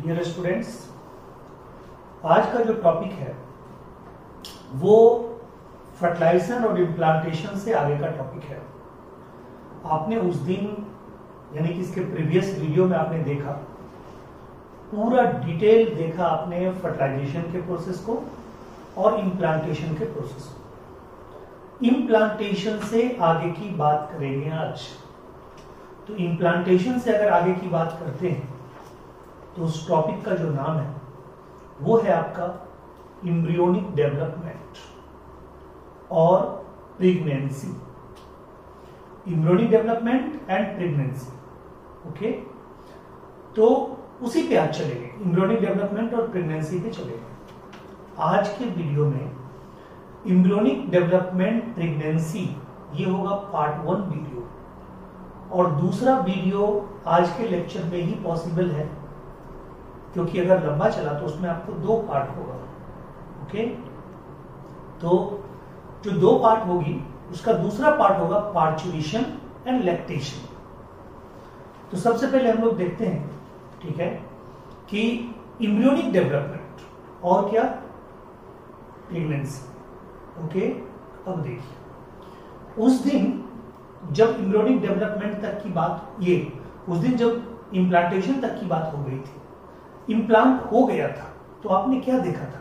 Dear students, आज का जो टॉपिक है वो फर्टिलाइजेशन और इम्प्लांटेशन से आगे का टॉपिक है। आपने उस दिन यानी कि इसके प्रीवियस वीडियो में आपने देखा, पूरा डिटेल देखा आपने फर्टिलाइजेशन के प्रोसेस को और इम्प्लांटेशन के प्रोसेस को। इम्प्लांटेशन से आगे की बात करेंगे आज। तो इम्प्लांटेशन से अगर आगे की बात करते हैं तो उस टॉपिक का जो नाम है वो है आपका एम्ब्रियोनिक डेवलपमेंट और pregnancy. Embryonic development and pregnancy, okay. तो उसी पे आज चलेंगे, एम्ब्रियोनिक डेवलपमेंट और प्रेगनेंसी पे चलेंगे आज के वीडियो में। एम्ब्रियोनिक डेवलपमेंट प्रेगनेंसी ये होगा पार्ट 1 वीडियो, और दूसरा वीडियो आज के लेक्चर में ही पॉसिबल है, क्योंकि अगर लंबा चला तो उसमें आपको 2 पार्ट होगा, ओके। तो जो 2 पार्ट होगी उसका दूसरा पार्ट होगा पार्चुरेशन एंड लैक्टेशन। तो सबसे पहले हम लोग देखते हैं, ठीक है, कि एम्ब्रियोनिक डेवलपमेंट और क्या प्रेगनेंसी, ओके। अब देखिए, उस दिन जब एम्ब्रियोनिक डेवलपमेंट तक की बात, उस दिन जब इम्प्लांटेशन तक की बात हो गई थी, इम्प्लांट हो गया था, तो आपने क्या देखा था?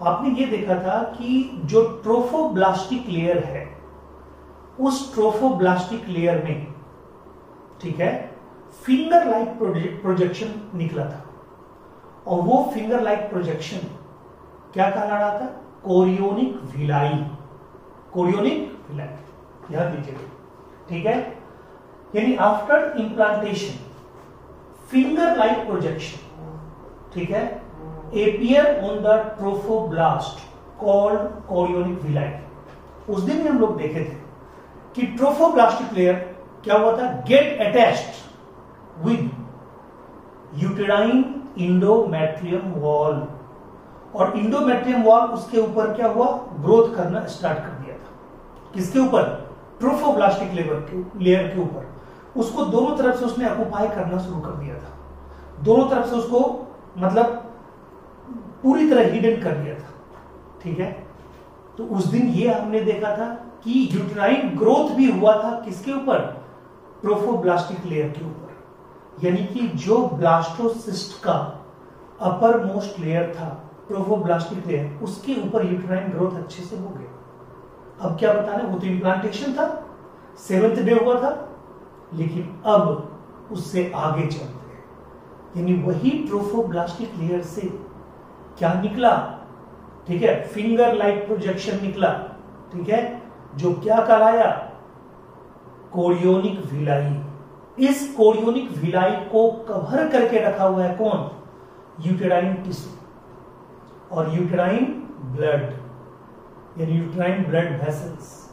आपने ये देखा था कि जो ट्रोफोब्लास्टिक लेयर है, उस ट्रोफोब्लास्टिक लेयर में, ठीक है, फिंगर लाइक प्रोजेक्शन निकला था। और वो फिंगर लाइक प्रोजेक्शन क्या कहला रहा था? Chorionic villi. कोरियोनिक विलाई, ध्यान दीजिएगा, ठीक है। यानी after implantation finger like projection, ठीक है, appear on the trophoblast called chorionic villi। उस दिन भी हम लोग देखे थे कि ट्रोफोब्लास्टिक लेयर क्या हुआ था? Get attached with uterine endometrium wall, और इंडोमेट्रियम वॉल उसके ऊपर क्या हुआ? ग्रोथ करना स्टार्ट कर दिया था। किसके ऊपर? ट्रोफोब्लास्टिक लेयर के ऊपर। उसको दोनों तरफ से उसने ऑक्युपाई करना शुरू कर दिया था, दोनों तरफ से उसको मतलब पूरी तरह हिडन कर दिया था, ठीक है। तो उस दिन ये हमने देखा था कि यूटेराइन ग्रोथ भी हुआ था किसके ऊपर? ट्रोफोब्लास्टिक लेयर के ऊपर। यानी कि जो ब्लास्टोसिस्ट का अपर मोस्ट लेयर था, ट्रोफोब्लास्टिक लेयर, उसके ऊपर यूटेराइन ग्रोथ अच्छे से हो गया। अब क्या बता रहे, वो तो इम्प्लांटेशन था, 7th डे हुआ था, लेकिन अब उससे आगे चलते हैं, यानी वही ट्रोफोब्लास्टिक लेयर से क्या निकला? ठीक है, फिंगर लाइक प्रोजेक्शन निकला, ठीक है, जो क्या कहलाया? Chorionic villi. इस कोरियोनिक विलाई को कवर करके रखा हुआ है कौन? यूटेराइन टिश्यू और यूटेराइन ब्लड, यानी यूटेराइन ब्लड वेसल्स,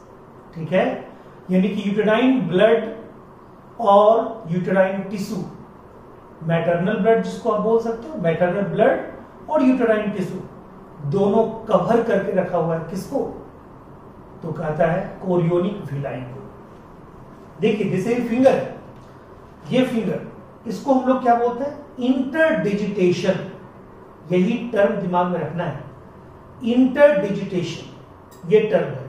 ठीक है। यानी कि यूटेराइन ब्लड और यूटेराइन टिश्यू, मैटरनल ब्लड जिसको आप बोल सकते हो, मैटरनल ब्लड और यूटेराइन टिश्यू दोनों कवर करके रखा हुआ है। किसको? तो कहता है कोरियोनिक विलाई को। देखिए, जैसे फिंगर है, ये फिंगर, इसको हम लोग क्या बोलते हैं? इंटरडिजिटेशन। यही टर्म दिमाग में रखना है, इंटरडिजिटेशन, ये टर्म है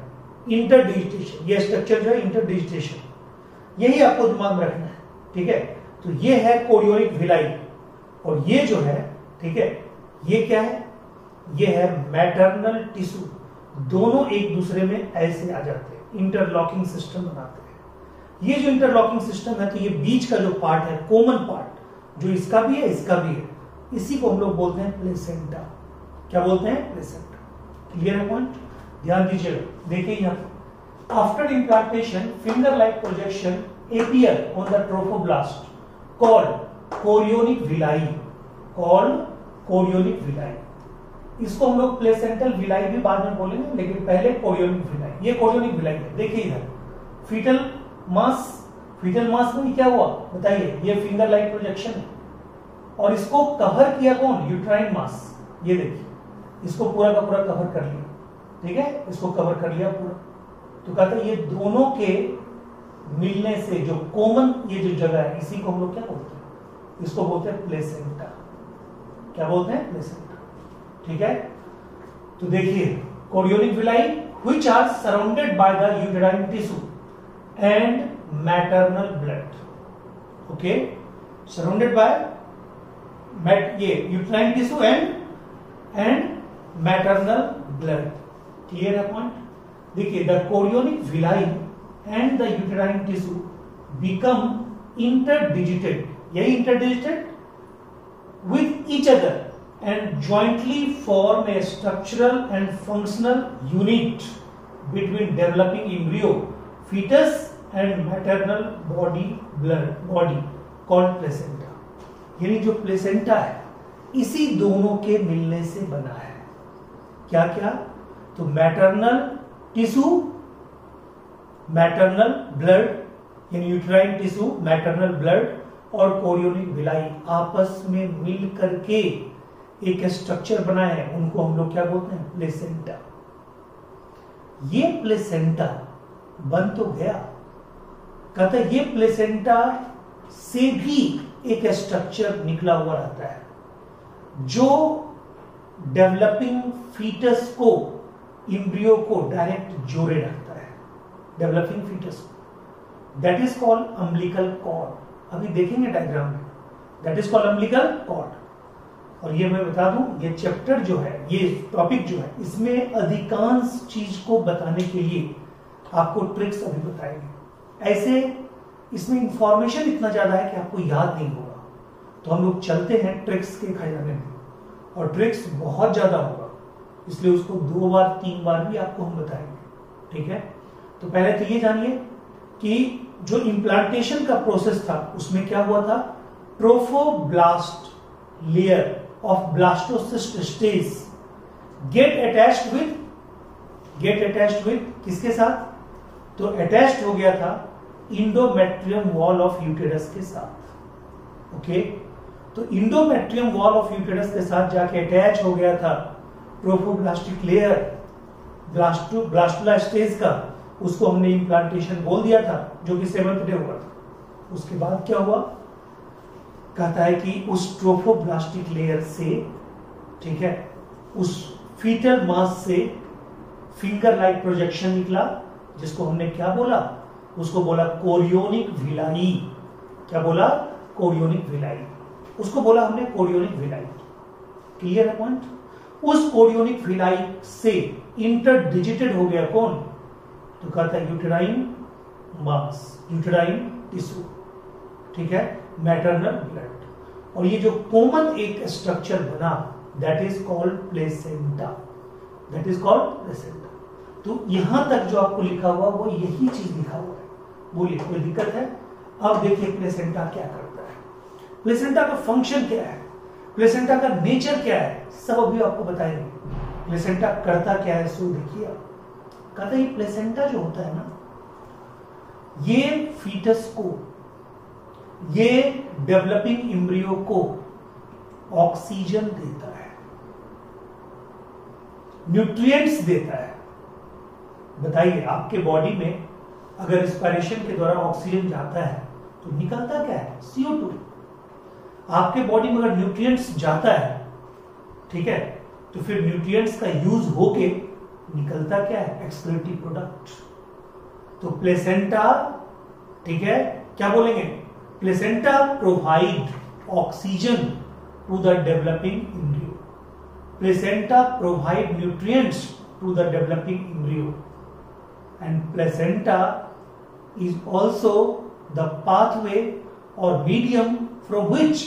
इंटरडिजिटेशन। ये स्ट्रक्चर जो है इंटरडिजिटेशन, यही आपको दिमाग में रखना है, ठीक है। तो ये है कोरियोनिक विलाई, और ये जो है, ठीक है, ये क्या है? ये है मैटरनल टिश्यू। दोनों एक दूसरे में ऐसे आ जाते हैं, इंटरलॉकिंग सिस्टम बनाते हैं। ये जो इंटरलॉकिंग सिस्टम है, तो ये बीच का जो पार्ट है, कॉमन पार्ट, जो इसका भी है इसका भी है, इसी को हम लोग बोलते हैं प्लेसेंटा। क्या बोलते हैं? प्लेसेंटा। क्लियर है पॉइंट? ध्यान दीजिएगा। देखिए यहां, after implantation finger like projection appear on the trophoblast called chorionic villi, called chorionic villi। इसको हम लोग प्लेसेंटल विलाई भी बाद में बोलेंगे, लेकिन पहले कोरियोनिक विलाई। ये कोरियोनिक विलाई है। देखिए इधर फीटल मास, फीटल मास में क्या हुआ बताइए? ये फिंगर लाइक प्रोजेक्शन है, और इसको कवर किया कौन? यूटेराइन मास। ये देखिए, इसको पूरा का पूरा कवर कर लिया, ठीक है, इसको कवर कर लिया पूरा। तो कहते हैं ये दोनों के मिलने से जो कॉमन ये जो जगह है, इसी को हम लोग क्या बोलते हैं? इसको बोलते हैं प्लेसेंटा। क्या बोलते हैं? प्लेसेंटा। ठीक है, तो देखिए chorionic villi which are surrounded by the uterine tissue and maternal blood. Okay, surrounded by ये uterine tissue and maternal blood. Clear है पॉइंट? देखिए the chorionic villi and the uterine tissue become interdigitated, यही interdigitated with each other and jointly form a structural and functional unit between developing embryo, fetus and maternal body called placenta। यानी जो placenta है इसी दोनों के मिलने से बना है। क्या क्या? तो मैटरनल टिश्यू, मैटरनल ब्लड यानी यूटेराइन टिश्यू, मैटरनल ब्लड और कोरियोनिक विलाई आपस में मिल करके एक स्ट्रक्चर बना है, उनको हम लोग क्या बोलते हैं? प्लेसेंटा। ये प्लेसेंटा बन तो गया, कहते ये प्लेसेंटा से भी एक स्ट्रक्चर निकला हुआ रहता है जो डेवलपिंग फीटस को, एम्ब्रियो को डायरेक्ट जोड़े रखता है, डेवलपिंग फीटस को। That is called umbilical cord. अभी देखेंगे डायग्राम में, that is called umbilical cord. और ये मैं बता दूं, ये चैप्टर जो है, ये टॉपिक जो है, इसमें अधिकांश चीज को बताने के लिए आपको ट्रिक्स अभी बताएंगे। ऐसे इसमें इंफॉर्मेशन इतना ज्यादा है कि आपको याद नहीं होगा, तो हम लोग चलते हैं ट्रिक्स के खजाने में, और ट्रिक्स बहुत ज्यादा होगा, इसलिए उसको 2 बार 3 बार भी आपको हम बताएंगे। ठीक है, तो पहले तो ये जानिए कि जो इम्प्लांटेशन का प्रोसेस था उसमें क्या हुआ था? Trophoblast layer of blastocyst stage get attached with किसके साथ? तो अटैच्ड हो गया था इंडोमेट्रियम वॉल ऑफ यूटेरस के साथ। ओके, तो इंडोमेट्रियम वॉल ऑफ यूटेरस के साथ जाके अटैच हो गया था ट्रोफोब्लास्टिक लेयर, ब्लास्टुला स्टेज का, उसको हमने इम्प्लांटेशन बोल दिया था, जो कि 7th डे हुआ था। उसके बाद क्या हुआ? कहता है कि उस ट्रोफोब्लास्टिक लेयर से, ठीक है, उस फीटल मास से फिंगर लाइक प्रोजेक्शन निकला, जिसको हमने क्या बोला? उसको बोला कोरियोनिक विलाई। क्या बोला? Chorionic villi. उसको बोला हमने कोरियोनिक विलाई। क्लियर है पॉइंट? उस कोरियोनिक विलाई से इंटरडिजिटेड हो गया कौन? तो कहता है यूटेराइन मास, यूटेराइन टिश्यू, ठीक है, मैटरनल ब्लड। और ये जो कॉमन एक स्ट्रक्चर बना, that is called placenta. That is called placenta. तो यहां तक जो आपको लिखा हुआ वो यही चीज लिखा हुआ है। बोलिए कोई दिक्कत है? अब देखिए प्लेसेंटा क्या करता है, प्लेसेंटा का फंक्शन क्या है, प्लेसेंटा का नेचर क्या है, सब अभी आपको बताएंगे। प्लेसेंटा करता क्या है सो देखिए आप। कहता है ये प्लेसेंटा जो होता है ना, ये फीटस को, ये डेवलपिंग एम्ब्रियो को ऑक्सीजन देता है, न्यूट्रिएंट्स देता है। बताइए आपके बॉडी में अगर रिस्पिरेशन के दौरान ऑक्सीजन जाता है तो निकलता क्या है? CO2। आपके बॉडी में अगर न्यूट्रिएंट्स जाता है, ठीक है, तो फिर न्यूट्रिएंट्स का यूज होके निकलता क्या है? Excretory product. तो प्लेसेंटा, ठीक है, क्या बोलेंगे? Placenta provide oxygen to the developing embryo, placenta provide nutrients to the developing embryo, and placenta is also the pathway or medium from which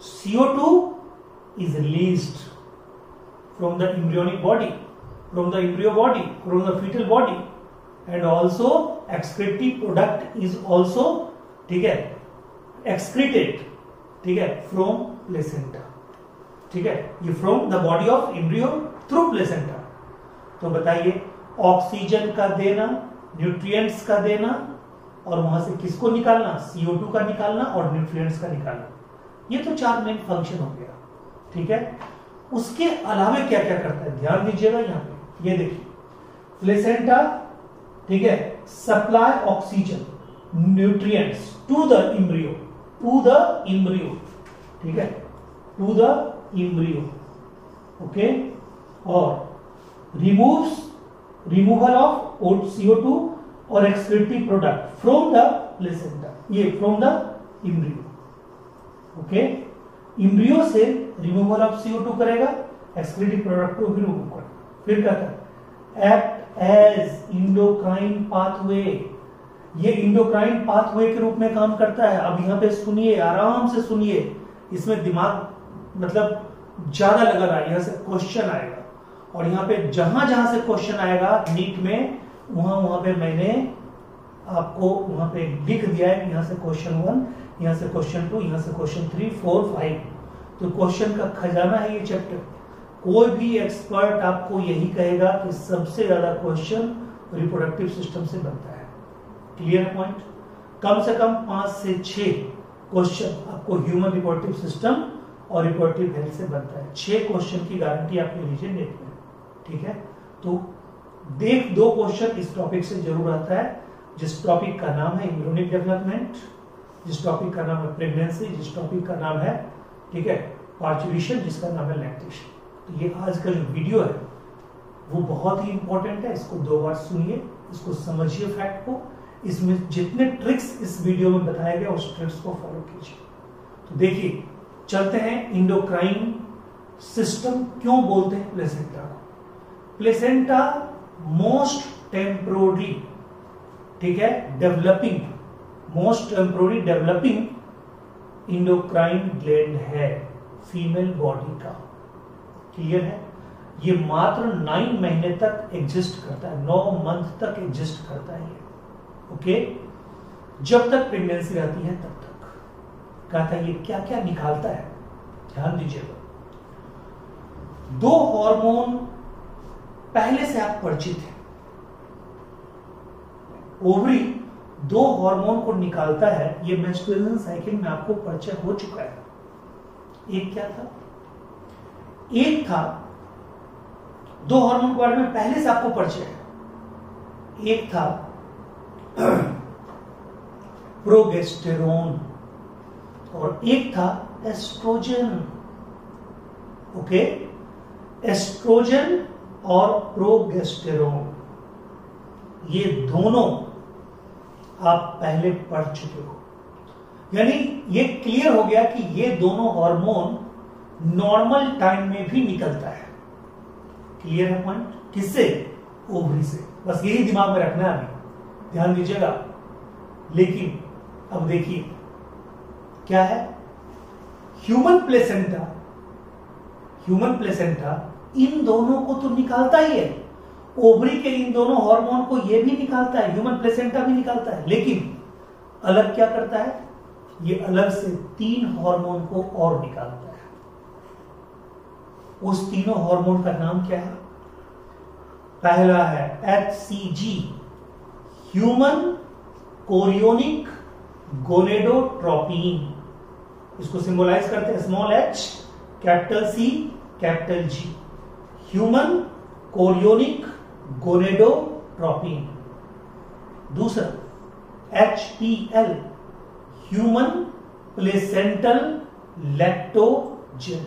CO2 is released from the embryonic body, from the embryo body, from the fetal body, and also excretory product is also, ठीक है, excreted, ठीक है, from placenta, ठीक है, ये from the body of embryo through placenta। तो बताइए oxygen का देना, न्यूट्रिएंट्स का देना, और वहां से किसको निकालना? CO2 का निकालना और न्यूट्रिएंट्स का निकालना। ये तो 4 मेन फंक्शन हो गया, ठीक है। उसके अलावा क्या क्या करता है ध्यान दीजिएगा यहाँ पे, ये देखिए प्लेसेंटा, ठीक है, supply oxygen, nutrients to the embryo, ठीक है, to the embryo, okay, or removal of CO2 or excretory product from the placenta, ये from the embryo, okay, embryo से removal of CO2 करेगा, excretory product को भी remove करेगा, फिर कहता है act as endocrine pathway, ये इंडोक्राइन पाथवे के रूप में काम करता है। अब यहाँ पे सुनिए, आराम से सुनिए, इसमें दिमाग मतलब ज्यादा लगा रहा है, यहाँ से क्वेश्चन आएगा, और यहाँ पे जहां जहां से क्वेश्चन आएगा नीट में, वहां पे मैंने आपको वहां पे लिख दिया है कि यहाँ से क्वेश्चन 1, यहाँ से क्वेश्चन 2, यहाँ से क्वेश्चन 3, 4, 5। तो क्वेश्चन का खजाना है ये चैप्टर। कोई भी एक्सपर्ट आपको यही कहेगा कि सबसे ज्यादा क्वेश्चन रिप्रोडक्टिव सिस्टम से बनता है। Clear point? कम से कम 5 से 6 क्वेश्चन आपको ह्यूमन रिप्रोडक्टिव सिस्टम और रिप्रोडक्टिव हेल्थ से बनता है। 6 क्वेश्चन की गारंटी आप ले लीजिए नेट में, ठीक है? तो 2 क्वेश्चन इस टॉपिक से जरूर आता है, जिस टॉपिक का नाम है एम्ब्रियोनिक डेवलपमेंट, जिस टॉपिक का नाम है प्रेगनेंसी, जिस टॉपिक का नाम है, ठीक है, पार्चुरेशन, जिसका नाम है लैक्टेशन। तो ये आज का जो वीडियो है वो बहुत ही इंपॉर्टेंट है, इसको 2 बार सुनिए, इसको समझिए फैक्ट को, इसमें जितने ट्रिक्स इस वीडियो में बताया गया उस ट्रिक्स को फॉलो कीजिए। तो देखिए, चलते हैं इंडोक्राइन सिस्टम क्यों बोलते हैं प्लेसेंटा को। प्लेसेंटा मोस्ट टेम्पोररी, ठीक है, developing, most temporary developing endocrine gland है फीमेल बॉडी का। क्लियर है? ये मात्र 9 महीने तक एग्जिस्ट करता है, 9 मंथ तक एग्जिस्ट करता है ये, ओके, जब तक प्रेगनेंसी रहती है तब तक। कहता है ये क्या क्या निकालता है, ध्यान दीजिएगा। 2 हार्मोन पहले से आप परिचित हैं। ओवरी 2 हार्मोन को निकालता है, ये मेंस्ट्रुएशन साइकिल में आपको परिचय हो चुका है। एक क्या था? एक था, 2 हार्मोन के बारे में पहले से आपको परिचय है। एक था प्रोगेस्टेरोन और एक था एस्ट्रोजन, ओके, एस्ट्रोजन और प्रोगेस्टेरोन, ये दोनों आप पहले पढ़ चुके हो। यानी ये क्लियर हो गया कि ये दोनों हार्मोन नॉर्मल टाइम में भी निकलता है। क्लियर है पॉइंट? किससे? ओवरी से। बस यही दिमाग में रखना है, अभी ध्यान दीजिएगा। लेकिन अब देखिए क्या है, ह्यूमन प्लेसेंटा इन दोनों को तो निकालता ही है। ओवरी के इन दोनों हार्मोन को ये भी निकालता है, ह्यूमन प्लेसेंटा भी निकालता है, लेकिन अलग क्या करता है, ये अलग से 3 हार्मोन को और निकालता है। उस तीनों हार्मोन का नाम क्या है? पहला है HCG, ह्यूमन कोरियोनिक गोनेडोट्रोपिन, इसको सिंबलाइज करते हैं small h capital C capital G, human chorionic gonadotropin. दूसरा HPL, human placental lactogen.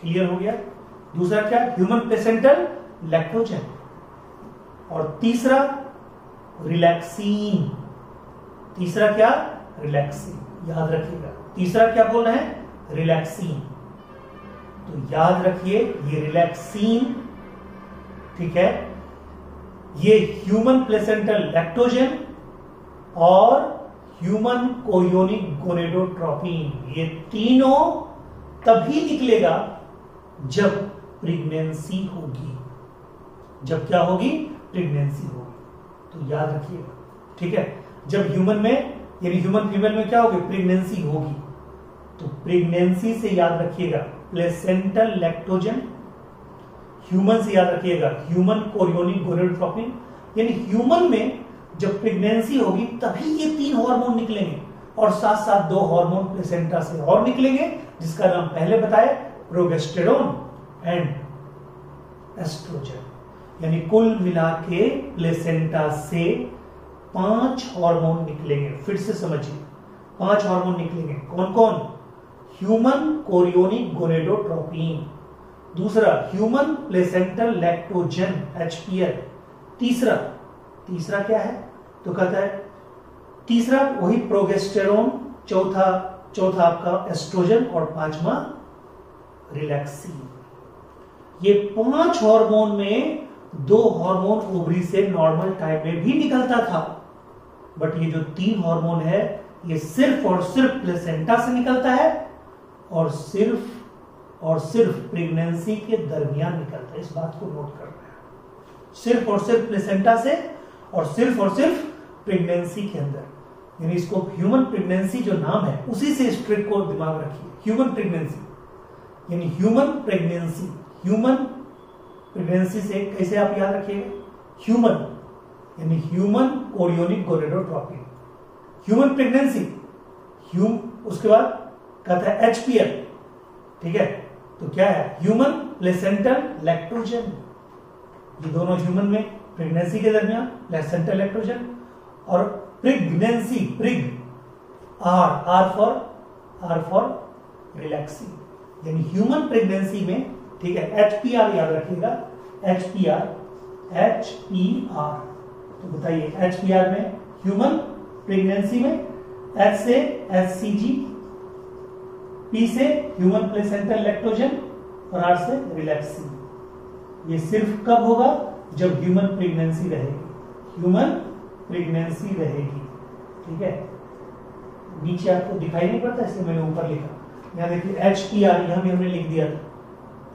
Clear हो गया? दूसरा क्या? Human placental lactogen. और तीसरा रिलैक्सीन। तीसरा क्या? रिलैक्सीन। याद रखिएगा, तीसरा क्या बोल रहे हैं? रिलैक्सीन। तो याद रखिए ये रिलैक्सीन, ठीक है, ये ह्यूमन प्लेसेंटल लैक्टोजन और ह्यूमन कोरियोनिक गोनेडोट्रोपिन, ये तीनों तभी निकलेगा जब प्रेगनेंसी होगी। जब क्या होगी? प्रेगनेंसी होगी। तो याद रखिएगा, ठीक है। जब ह्यूमन में यानी ह्यूमन फीमेल में क्या होगी? प्रेगनेंसी होगी। तो प्रेगनेंसी से याद रखिएगा प्लेसेंटल लैक्टोजन, ह्यूमन से याद रखिएगा ह्यूमन कोरियोनिक गोनेडोट्रोपिन। यानी ह्यूमन में जब प्रेगनेंसी होगी तभी ये 3 हार्मोन निकलेंगे, और साथ साथ 2 हार्मोन प्लेसेंटा से और निकलेंगे, जिसका नाम पहले बताया प्रोगेस्टेरोन एंड एस्ट्रोजन। यानी कुल मिला के प्लेसेंटा से 5 हार्मोन निकलेंगे। फिर से समझिए, 5 हार्मोन निकलेंगे। कौन कौन? ह्यूमन कोरियोनिक गोनेडोट्रोपिन, दूसरा ह्यूमन प्लेसेंटल लैक्टोजन HPL, तीसरा क्या है तो कहता है तीसरा वही प्रोगेस्टेरोन, चौथा आपका एस्ट्रोजन और पांचवा रिलैक्सिन। ये 5 हार्मोन में 2 हार्मोन ओवरी से नॉर्मल टाइम में भी निकलता था, बट ये जो 3 हार्मोन है ये सिर्फ और सिर्फ प्लेसेंटा से निकलता है और सिर्फ प्रेगनेंसी के दरमियान निकलता है। इस बात को नोट करना है, सिर्फ और सिर्फ प्लेसेंटा से और सिर्फ प्रेगनेंसी के अंदर, यानी इसको ह्यूमन प्रेगनेंसी जो नाम है उसी से इस ट्रिक को दिमाग रखिए। ह्यूमन प्रेगनेंसी यानी ह्यूमन प्रेगनेंसी से कैसे आप याद रखिएगा, ह्यूमन यानी human chorionic gonadotropin, human pregnancy, उसके बाद कहता है HPL, ठीक है, तो क्या है ह्यूमन प्लेसेंटल लैक्टोजन, ये दोनों ह्यूमन में प्रेगनेंसी के दरमियान प्लेसेंटल लैक्टोजन, और प्रेगनेंसी आर फॉर रिलैक्सिंग, यानी ह्यूमन प्रेगनेंसी में, ठीक है, HPR याद रखिएगा, HPR तो बताइए HPR में ह्यूमन प्रेगनेंसी में H से HCG, P से ह्यूमन प्लेसेंटल लैक्टोजन और R से रिलैक्सिंग। ये सिर्फ कब होगा जब ह्यूमन प्रेगनेंसी रहेगी, ठीक है। नीचे आपको दिखाई नहीं पड़ता इसलिए मैंने ऊपर लिखा, यहाँ देखिए HPR यहां भी हमने लिख दिया था,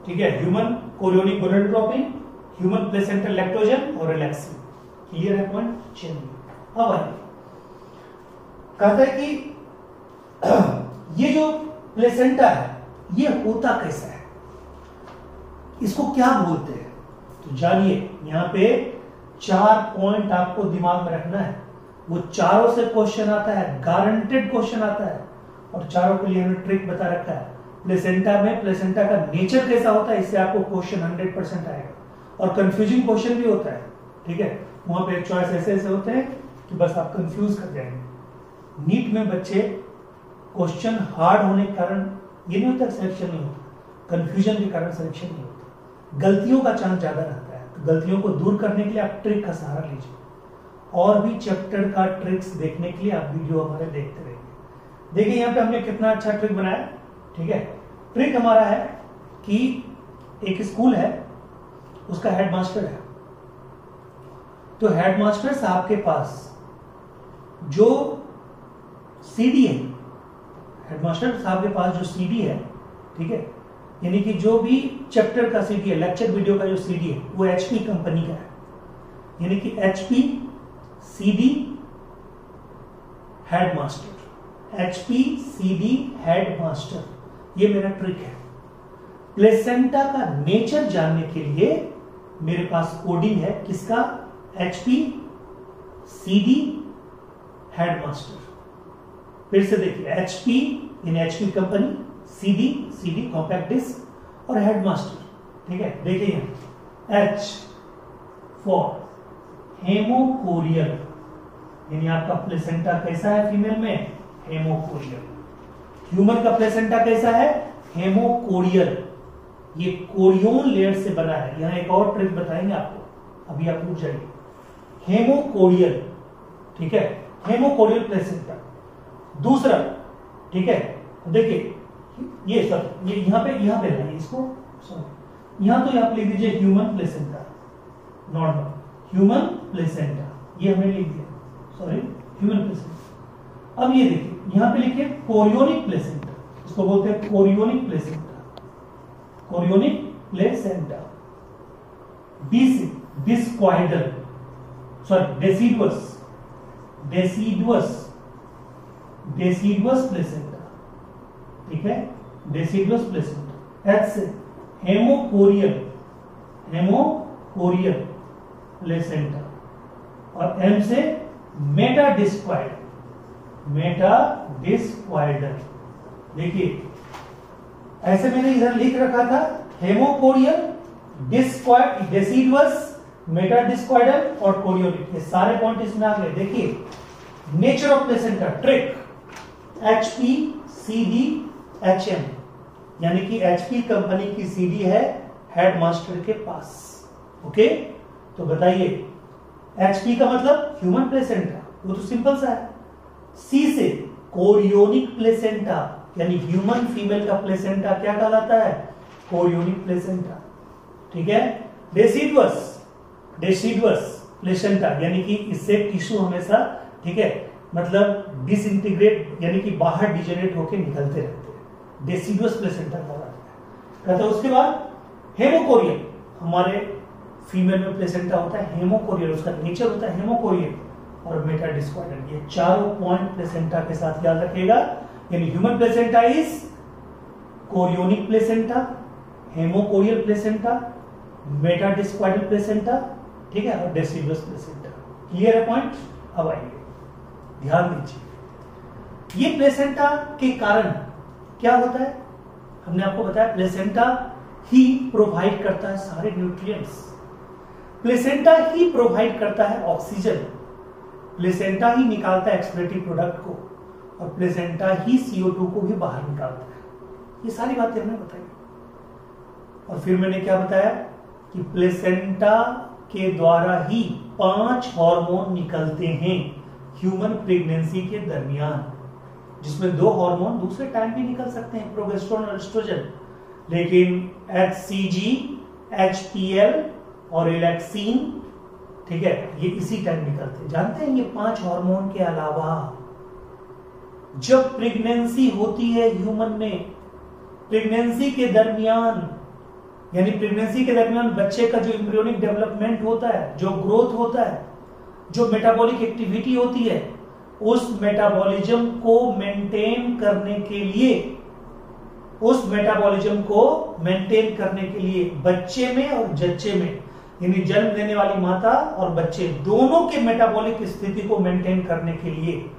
ठीक है, human chorionic gonadotropin, human placental lactogen और रिलैक्सिन। क्लियर है पॉइंट? चलिए अब आइए, कहता है कि ये जो प्लेसेंटा है ये होता कैसा है, इसको क्या बोलते हैं, तो जानिए। यहां पे 4 पॉइंट आपको दिमाग में रखना है, वो चारों से क्वेश्चन आता है, गारंटेड क्वेश्चन आता है, और चारों के लिए हमने ट्रिक बता रखा है। प्लेसेंटा में प्लेसेंटा का नेचर कैसा होता है, इससे आपको क्वेश्चन 100% आएगा, और कंफ्यूजिंग क्वेश्चन भी होता है, ठीक है। वहां पे चॉइस ऐसे होते हैं कि बस आप कंफ्यूज कर जाएंगे। नीट में बच्चे क्वेश्चन हार्ड होने के कारण ये नहीं होता सिलेक्शन नहीं होता, कंफ्यूजन के कारण सिलेक्शन नहीं होता, गलतियों का चांस ज्यादा रहता है। तो गलतियों को दूर करने के लिए आप ट्रिक का सहारा लीजिए, और भी चैप्टर का ट्रिक्स देखने के लिए आप वीडियो हमारे देखते रहिए। देखिए यहाँ पे हमने कितना अच्छा ट्रिक बनाया, ठीक है। ट्रिक हमारा है कि एक स्कूल है, उसका हेडमास्टर है, तो हेडमास्टर साहब के पास जो सीडी है, हेडमास्टर साहब के पास जो सीडी है, ठीक है, यानी कि जो भी चैप्टर का सीडी है, लेक्चर वीडियो का जो सीडी है वो HP कंपनी का है, यानी कि HP CD हेडमास्टर, ये मेरा ट्रिक है। प्लेसेंटा का नेचर जानने के लिए मेरे पास कोडिंग है, किसका, HP CD हेडमास्टर। फिर से देखिए, HP in HP company, CD compact disc और हेडमास्टर, ठीक है। देखिए H फॉर हेमोकोरियल, यानी आपका प्लेसेंटा कैसा है फीमेल में, हेमोकोरियल। ह्यूमन का प्लेसेंटा कैसा है, हेमोकोरियल, ये कोरियोन लेयर से बना है। यहां एक और ट्रिक बताएंगे आपको, अभी आप पूछ जाइए। हेमोकोरियल, ठीक है, हेमोकोरियल प्लेसेंटा। दूसरा, ठीक है, देखिए ये सब ये यहां पे लाइए इसको, सॉरी यहां तो आप लिख दीजिए human placenta, normal human placenta, ये हमने लिख दिया, सॉरी ह्यूमन प्लेसेंटा। अब ये देखिए यहां पे लिखिए कोरियोनिक प्लेसेंटा, इसको बोलते हैं chorionic placenta, chorionic placenta. Discoidal, sorry deciduous placenta, ठीक है, डेसिडुअस प्लेसेंटा। H से हेमोकोरियल प्लेसेंटा, और M से मेटाडिस्क्वाइडल। देखिए ऐसे मैंने इधर लिख रखा था, हेमोकोरियल, डेसिडुअस, मेटाडिस्क्वाइडल और कोरियोनिक, ये सारे पॉइंट इसमें आ गए। देखिए nature of placenta, trick, HP CD HM, यानी कि HP कंपनी की CD है हेडमास्टर के पास। ओके, तो बताइए HP का मतलब ह्यूमन प्लेसेंटा, वो तो सिंपल सा है। C से कोरियोनिक प्लेसेंटा, यानी ह्यूमन फीमेल का प्लेसेंटा क्या कहलाता है? Chorionic placenta. ठीक है। डेसिडुअस प्लेसेंटा, यानी कि इससे टिश्यू हमेशा, ठीक है, मतलब डिसइंटीग्रेट, यानी कि बाहर डिजेनरेट होकर निकलते रहते हैं, डेसिडुअस प्लेसेंटा कहलाता है। उसके बाद हेमोकोरियल, हमारे फीमेल में प्लेसेंटा होता है हेमोकोरियल, उसका नेचर होता है हेमोकोरियल और मेटाडिस्क्वाइडल। ये चारों पॉइंट प्लेसेंटा के साथ याद रखिएगा, यानी human placenta is chorionic placenta, haemochorial placenta, metadiscoidal placenta, ठीक है, और डेसिडुअस प्लेसेंटा। क्लियर है पॉइंट? अब आइए ध्यान दीजिए, ये प्लेसेंटा के कारण क्या होता है? हमने आपको बताया प्लेसेंटा ही प्रोवाइड करता है सारे न्यूट्रिएंट्स, प्लेसेंटा ही प्रोवाइड करता है ऑक्सीजन, प्लेसेंटा ही निकालता है एक्सक्रीटरी प्रोडक्ट को, और प्लेसेंटा ही CO2 को भी बाहर निकालता है। ये सारी बातें हमने बताई। और फिर मैंने क्या बताया कि प्लेसेंटा के द्वारा ही 5 हार्मोन निकलते हैं ह्यूमन प्रेगनेंसी के दरमियान, जिसमें 2 हार्मोन दूसरे टाइम भी निकल सकते हैं, प्रोजेस्टेरोन और एस्ट्रोजन, लेकिन HCG, HPL और रिलैक्सिन, ठीक है, ये इसी टाइम निकलते हैं। जानते हैं ये 5 हार्मोन के अलावा जब प्रेगनेंसी होती है ह्यूमन में, प्रेगनेंसी के दरमियान, यानी प्रेगनेंसी के दरमियान बच्चे का जो एम्ब्रियोनिक डेवलपमेंट होता है, जो ग्रोथ होता है, जो मेटाबॉलिक एक्टिविटी होती है, उस मेटाबॉलिज्म को मेंटेन करने के लिए, बच्चे में और जच्चे में, यानी जन्म देने वाली माता और बच्चे दोनों के मेटाबॉलिक स्थिति को मेंटेन करने के लिए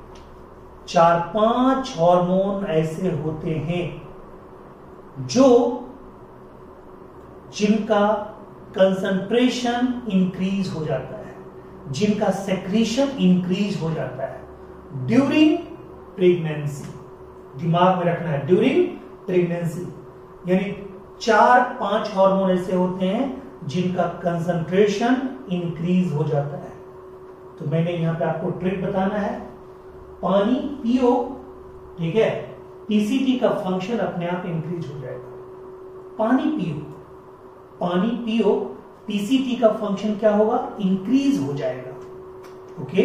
4-5 हार्मोन ऐसे होते हैं जिनका कंसंट्रेशन इंक्रीज हो जाता है, जिनका सेक्रीशन इंक्रीज हो जाता है ड्यूरिंग प्रेगनेंसी। दिमाग में रखना है, ड्यूरिंग प्रेगनेंसी, यानी 4-5 हार्मोन ऐसे होते हैं जिनका कंसंट्रेशन इंक्रीज हो जाता है। तो मैंने यहां पे आपको ट्रिक बताना है, पानी पियो, ठीक है, पीसीटी का फंक्शन अपने आप इंक्रीज हो जाएगा। पानी पियो, पीसीटी का फंक्शन क्या होगा? इंक्रीज हो जाएगा। ओके,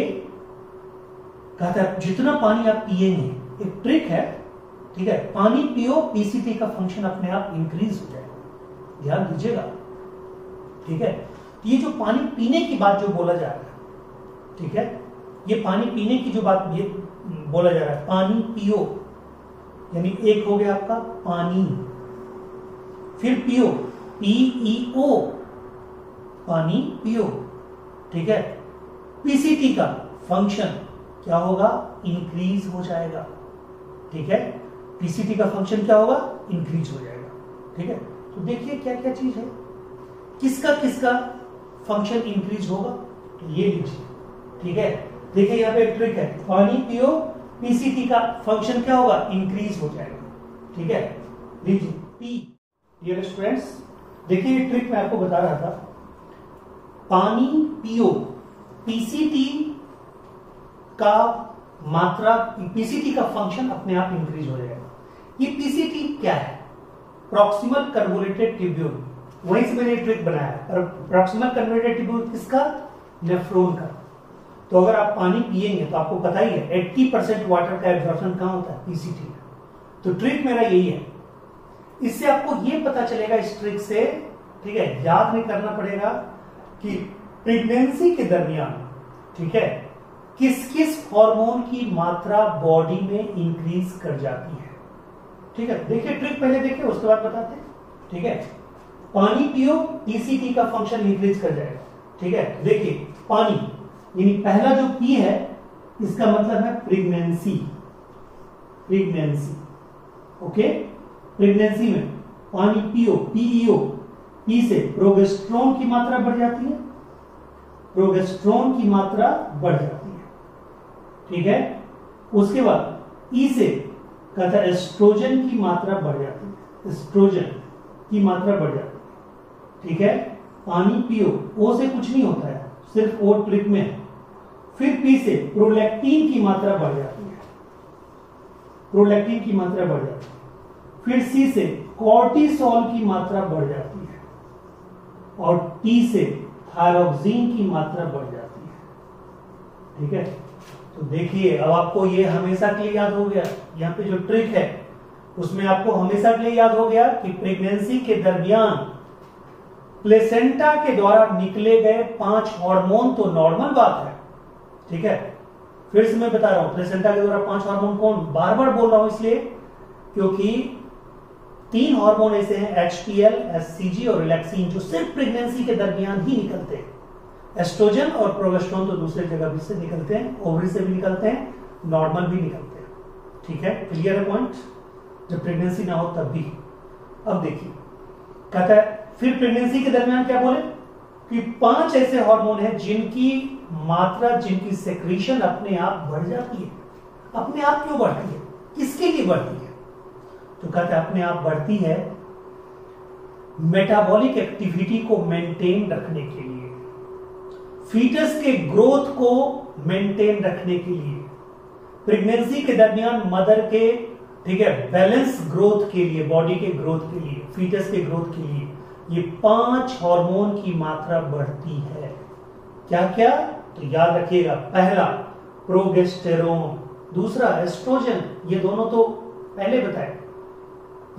कहता है जितना पानी आप पिएंगे, एक ट्रिक है, ठीक है, पानी पियो, पीसीटी का फंक्शन अपने आप इंक्रीज हो जाएगा। ध्यान दीजिएगा, ठीक है। ये जो पानी पीने की बात जो बोला जा रहा है, ठीक है, ये पानी पीने की जो बात ये बोला जा रहा है, पानी पियो, यानी एक हो गया आपका पानी, फिर पियो, PEO, पानी पियो, ठीक है। पीसीटी का फंक्शन क्या होगा? इंक्रीज हो जाएगा, ठीक है। पीसीटी का फंक्शन क्या होगा? इंक्रीज हो जाएगा, ठीक है। तो देखिए क्या क्या चीज है, किसका किसका फंक्शन इंक्रीज होगा, तो ये लीजिए, ठीक है। देखिए यहाँ पे एक ट्रिक है, पानी पियो, पीसीटी का फंक्शन क्या होगा? इंक्रीज हो जाएगा, ठीक है। लीजिए पी। डियर स्टूडेंट्स, देखिए ये ट्रिक मैं आपको बता रहा था, पानी पियो, पीसीटी का मात्रा, पीसीटी का फंक्शन अपने आप इंक्रीज हो जाएगा। ये पीसीटी क्या है? प्रॉक्सिमल कन्वोल्यूटेड ट्यूब्यूल, वहीं से मैंने ट्रिक बनाया। प्रॉक्सिमल कन्वोल्यूटेड ट्यूब्यूल किसका? नेफ्रॉन का। तो अगर आप पानी पिएंगे तो आपको पता ही है 80% वाटर का एब्जॉर्प्शन कहां होता है? पीसीटी में। तो ट्रिक मेरा यही है, इससे आपको ये पता चलेगा इस ट्रिक से, ठीक है, याद नहीं करना पड़ेगा कि प्रेगनेंसी के दरमियान, ठीक है, किस किस हार्मोन की मात्रा बॉडी में इंक्रीज कर जाती है, ठीक है। देखिए ट्रिक पहले देखिए, उसके बाद बताते हैं, ठीक है। पानी पियो, पीसीटी का फंक्शन इंक्रीज कर जाएगा, ठीक है। देखिए पानी, यानी पहला जो पी है इसका मतलब है प्रेगनेंसी, ओके। प्रेगनेंसी में पानी पियो, PEO, पी से प्रोजेस्टेरोन की मात्रा बढ़ जाती है, प्रोजेस्टेरोन की मात्रा बढ़ जाती है, ठीक है। उसके बाद ई से कहता है एस्ट्रोजन की मात्रा बढ़ जाती है, एस्ट्रोजन की मात्रा बढ़ जाती है। ठीक है, पानी पियो, ओ से कुछ नहीं होता है, सिर्फ ओ ट्रिक में है। फिर पी से प्रोलैक्टिन की मात्रा बढ़ जाती है, प्रोलैक्टिन की मात्रा बढ़ जाती है। फिर सी से कॉर्टिसोल की मात्रा बढ़ जाती है और टी से थायरोक्सिन की मात्रा बढ़ जाती है। ठीक है, तो देखिए अब आपको ये हमेशा के लिए याद हो गया, यहाँ पे जो ट्रिक है उसमें आपको हमेशा के लिए याद हो गया कि प्रेगनेंसी के दरमियान प्लेसेंटा के द्वारा निकले गए 5 हार्मोन तो नॉर्मल बात है। ठीक है, फिर से मैं बता रहा हूं प्लेसेंटा के द्वारा 5 हार्मोन कौन, बार बार बोल रहा हूं इसलिए क्योंकि 3 हार्मोन ऐसे हैं HPL, HCG और रिलैक्सिन जो सिर्फ प्रेगनेंसी के दरमियान ही निकलते हैं। एस्ट्रोजन और प्रोजेस्टेरोन तो दूसरे जगह भी से निकलते हैं, ओवरी से भी निकलते हैं, नॉर्मल भी निकलते हैं। ठीक है, क्लियर है पॉइंट, जब प्रेगनेंसी ना हो तब भी। अब देखिए कहता है फिर प्रेगनेंसी के दरमियान क्या बोले कि 5 ऐसे हार्मोन हैं जिनकी मात्रा, जिनकी सेक्रीशन अपने आप बढ़ जाती है। अपने आप क्यों बढ़ती है, किसके लिए बढ़ती है? तो कहते हैं अपने आप बढ़ती है मेटाबॉलिक एक्टिविटी को मेंटेन रखने के लिए, फीटस के ग्रोथ को मेंटेन रखने के लिए, प्रेगनेंसी के दरमियान मदर के, ठीक है, बैलेंस ग्रोथ के लिए, बॉडी के ग्रोथ के लिए, फीटस के ग्रोथ के लिए ये 5 हार्मोन की मात्रा बढ़ती है। क्या क्या? तो याद रखिएगा, पहला प्रोगेस्टेरोन, दूसरा एस्ट्रोजन, ये दोनों तो पहले बताए,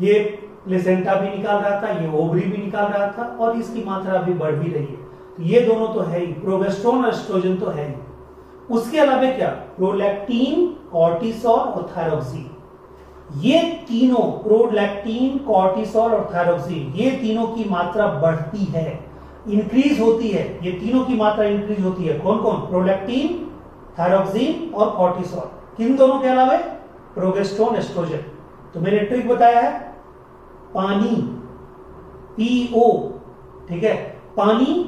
ये प्लेसेंटा भी निकाल रहा था, ये ओवरी भी निकाल रहा था और इसकी मात्रा अभी बढ़ भी रही है। तो ये दोनों तो है ही, प्रोगेस्टेरोन और एस्ट्रोजन तो है ही। उसके अलावा क्या? प्रोलैक्टिन, कॉर्टिसोल और थायरोक्सिन, ये तीनों, प्रोलैक्टिन, कॉर्टिसोल और थायरोक्सिन, ये तीनों की मात्रा बढ़ती है, इंक्रीज होती है। ये तीनों की मात्रा इंक्रीज होती है। कौन कौन? प्रोलैक्टिन, थायरोक्सिन और कॉर्टिसोल। किन दोनों के अलावा? प्रोगेस्टेरोन, एस्ट्रोजन। तो मैंने ट्रिक बताया है, पानी, PO, ठीक है, पानी,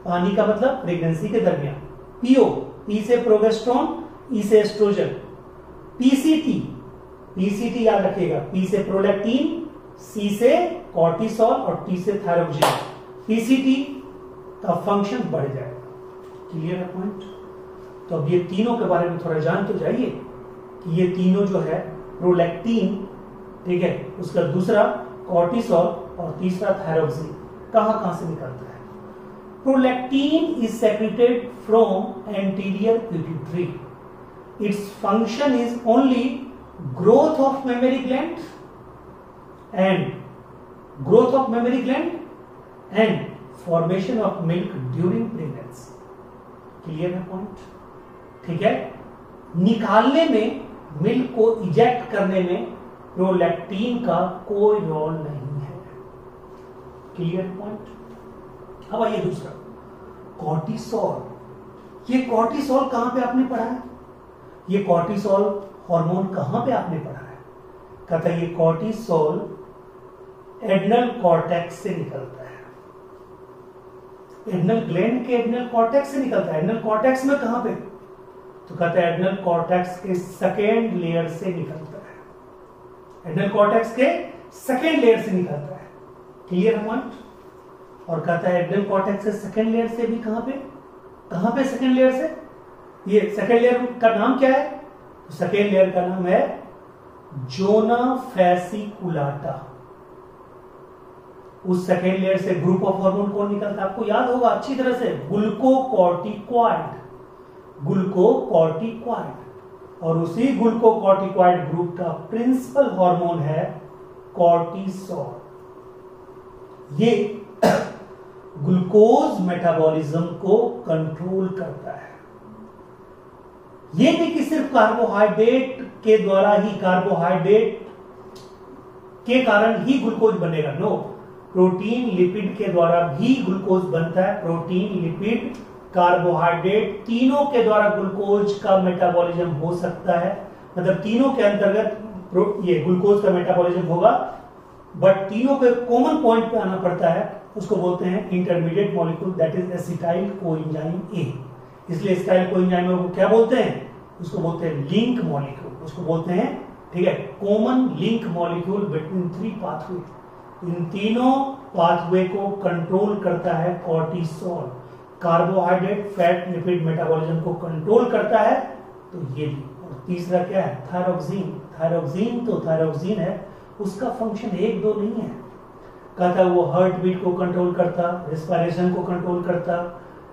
पानी का मतलब प्रेगनेंसी के दरमियान, PO, P से प्रोगेस्टेरोन, E से एस्ट्रोजन, PCT याद रखिएगा, P से प्रोलैक्टिन, C से कॉर्टिसोल और T से थायरोक्सिन। PCT का फंक्शन बढ़ जाएगा। क्लियर है पॉइंट? तो अब ये तीनों के बारे में थोड़ा जान तो जाइए कि ये तीनों जो है, प्रोलैक्टिन, ठीक है, उसका दूसरा कॉर्टिसोल और तीसरा थायरोक्सिन, कहां कहां से निकलता है? Prolactin is secreted from anterior pituitary. Its function is only growth of mammary gland and formation of milk during pregnancy. Clear है पॉइंट? ठीक है, निकालने में, मिल्क को इजेक्ट करने में प्रोलैक्टिन का कोई रोल नहीं है। Clear point? अब आइए दूसरा, कॉर्टिसोल। ये कॉर्टिसोल कहां पे आपने पढ़ा है? ये कॉर्टिसोल हार्मोन कहां पे आपने पढ़ा है? कहता है ये कॉर्टिसोल एड्रिनल कॉर्टेक्स से निकलता है, एड्रिनल ग्लैंड के एड्रिनल कॉर्टेक्स से निकलता है। एड्रिनल कॉर्टेक्स में कहां पे? तो कहता है एड्रिनल कॉर्टेक्स के सेकेंड लेयर से निकलता है, एड्रिनल कॉर्टेक्स के सेकेंड लेयर से निकलता है। क्लियर है पॉइंट? और कहता है एड्रिनल कॉर्टेक्स के सेकेंड लेयर से भी कहां पे सेकेंड लेयर से? ये सेकेंड लेयर का नाम क्या है? सेकेंड लेयर का नाम है जोना फैसिकुलाटा। उस सेकेंड लेयर से ग्रुप ऑफ हार्मोन कौन निकलता है? आपको याद होगा अच्छी तरह से, ग्लूकोकॉर्टिकॉइड, ग्लूकोकॉर्टिकॉइड। और उसी ग्लूकोकॉर्टिकॉइड ग्रुप का प्रिंसिपल हार्मोन है कॉर्टिसोल। ये ग्लूकोज मेटाबॉलिज्म को कंट्रोल करता है। ये नहीं कि सिर्फ कार्बोहाइड्रेट के द्वारा ही, कार्बोहाइड्रेट के कारण ही ग्लूकोज बनेगा, नो, प्रोटीन लिपिड के द्वारा भी ग्लूकोज बनता है। प्रोटीन, लिपिड, कार्बोहाइड्रेट, तीनों के द्वारा ग्लूकोज का मेटाबॉलिज्म हो सकता है। मतलब तीनों के अंतर्गत ये ग्लूकोज का मेटाबॉलिज्म होगा, बट तीनों के कॉमन पॉइंट पे आना पड़ता है, उसको बोलते हैं intermediate molecule, that is acetyl coenzyme A. इसलिए एसिटाइल कोएंजाइम को क्या बोलते हैं? उसको बोलते हैं लिंक मॉलिक्यूल, उसको बोलते हैं ठीक है, common link molecule between 3 pathway. इन तीनों पाथवे को कंट्रोल करता है cortisol. Carbohydrate, fat, lipid metabolism को कंट्रोल करता है, तो ये भी। और तीसरा क्या है, थायरोक्सिन। थायरोक्सिन तो थायरोक्सिन है, उसका फंक्शन 1-2 नहीं है। कहता है वो हार्ट बीट को कंट्रोल करता, रेस्पिरेशन को कंट्रोल करता,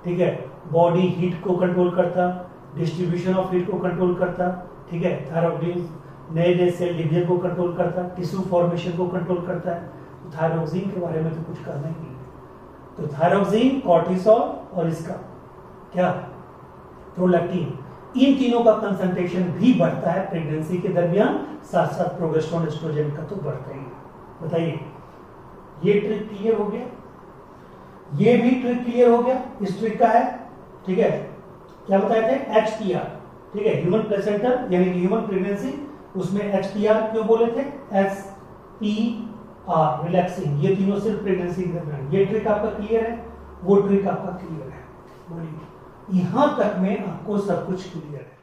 ठीक है, बॉडी हीट को कंट्रोल करता, डिस्ट्रीब्यूशन ऑफ हीट को कंट्रोल करता, ठीक है, थायरोक्सिन नए सेल डिवीजन को कंट्रोल करता, टिश्यू फॉर्मेशन को कंट्रोल करता है। तो थायरोक्सिन के बारे में तो कुछ करना ही नहीं है। तो थायरोक्सिन, कॉर्टिसोल और इसका क्या, प्रोलैक्टिन, इन तीनों का कंसंट्रेशन भी बढ़ता है प्रेगनेंसी के दरमियान, साथ साथ प्रोजेस्टेरोन, एस्ट्रोजन का तो बढ़ता ही है। बताइए, ये ट्रिक क्लियर हो गया, ये भी ट्रिक क्लियर हो गया। इस ट्रिक का है, ठीक है, क्या बताए थे, HPR, ठीक है, ह्यूमन प्लेसेंटल यानी कि ह्यूमन प्रेगनेंसी, उसमें HPR क्यों बोले थे, SPR रिलैक्सिंग, ये तीनों सिर्फ प्रेगनेंसी के दरमियान। ये ट्रिक आपका क्लियर है, वो ट्रिक आपका क्लियर है। बोलिए, यहां तक में आपको सब कुछ क्लियर है।